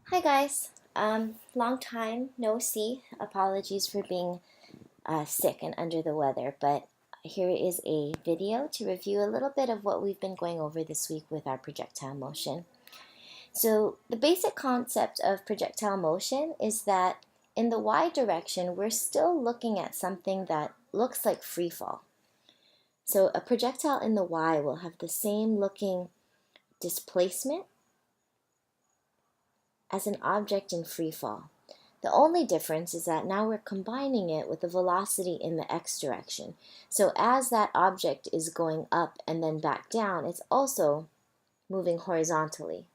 Hi guys, long time no see. Apologies for being sick and under the weather, but here is a video to review a little bit of what we've been going over this week with our projectile motion. So the basic concept of projectile motion is that in the y direction, we're still looking at something that looks like free fall. So a projectile in the y will have the same looking displacement as an object in free fall. The only difference is that now we're combining it with the velocity in the x direction. So as that object is going up and then back down, it's also moving horizontally.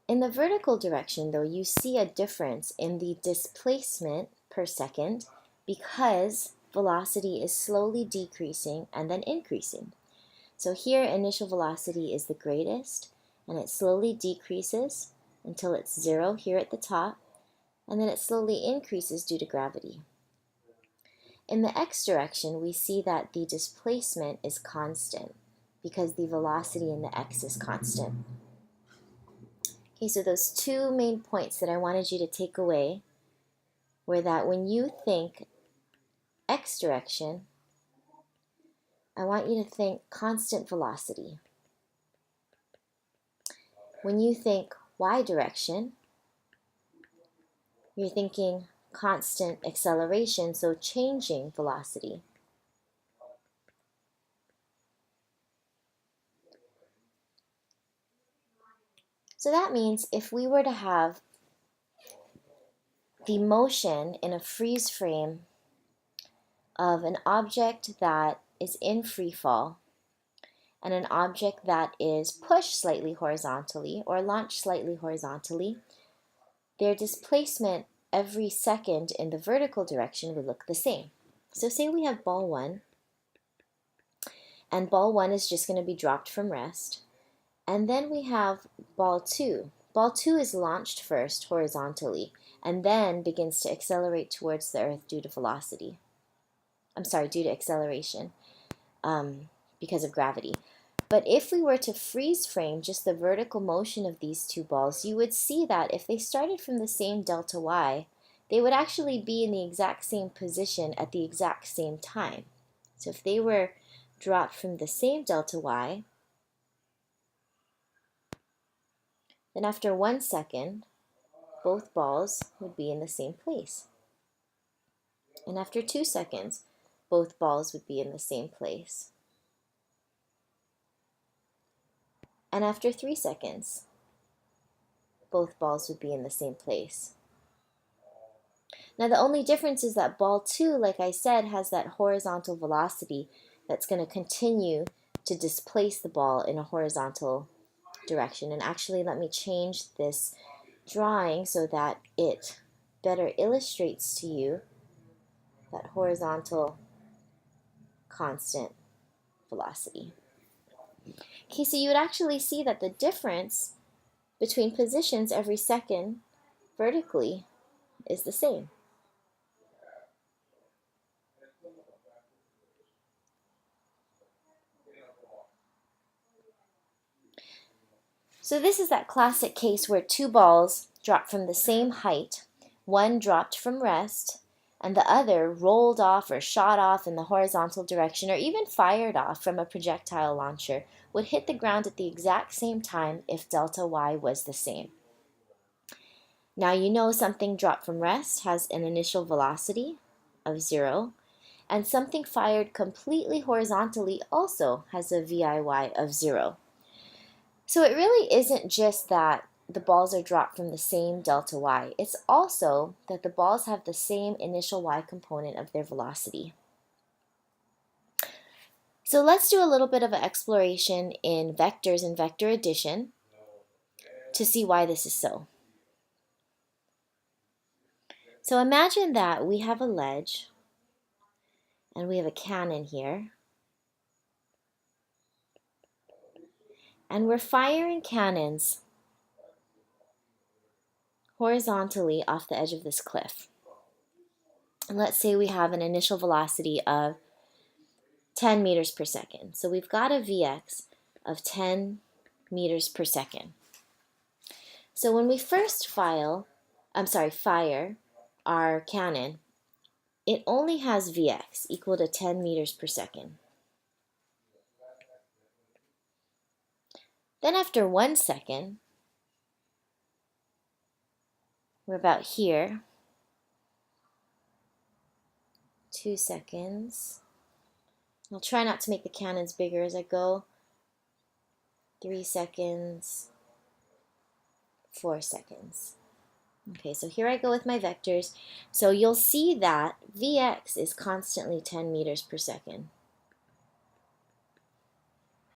In the vertical direction, though, you see a difference in the displacement per second because velocity is slowly decreasing and then increasing. So here, initial velocity is the greatest, and it slowly decreases until it's 0 here at the top, and then it slowly increases due to gravity. In the x direction, we see that the displacement is constant because the velocity in the x is constant. Okay, so those two main points that I wanted you to take away were that when you think x direction, I want you to think constant velocity. When you think y direction, you're thinking constant acceleration, so changing velocity. So that means if we were to have the motion in a freeze frame of an object that is in free fall and an object that is pushed slightly horizontally or launched slightly horizontally, their displacement every second in the vertical direction would look the same. So say we have ball 1, and ball 1 is just going to be dropped from rest. And then we have ball 2. Ball 2 is launched first horizontally and then begins to accelerate towards the earth due to velocity. Due to acceleration because of gravity. But if we were to freeze frame just the vertical motion of these two balls, you would see that if they started from the same delta y, they would actually be in the exact same position at the exact same time. So if they were dropped from the same delta y, then after 1 second, both balls would be in the same place. And after 2 seconds, both balls would be in the same place. And after 3 seconds, both balls would be in the same place. Now the only difference is that ball 2, like I said, has that horizontal velocity that's going to continue to displace the ball in a horizontal direction. And actually, let me change this drawing so that it better illustrates to you that horizontal constant velocity. Okay, so you would actually see that the difference between positions every second vertically is the same. So this is that classic case where two balls dropped from the same height. One dropped from rest, and the other rolled off or shot off in the horizontal direction or even fired off from a projectile launcher would hit the ground at the exact same time if delta y was the same. Now you know something dropped from rest has an initial velocity of 0, and something fired completely horizontally also has a VIY of 0. So it really isn't just that the balls are dropped from the same delta y. It's also that the balls have the same initial y component of their velocity. So let's do a little bit of an exploration in vectors and vector addition to see why this is so. So imagine that we have a ledge and we have a cannon here. And we're firing cannons horizontally off the edge of this cliff. And let's say we have an initial velocity of 10 meters per second. So we've got a Vx of 10 meters per second. So when we first fire our cannon, it only has Vx equal to 10 meters per second. Then after 1 second, we're about here. 2 seconds. I'll try not to make the cannons bigger as I go. 3 seconds. 4 seconds. Okay, so here I go with my vectors. So you'll see that Vx is constantly 10 meters per second.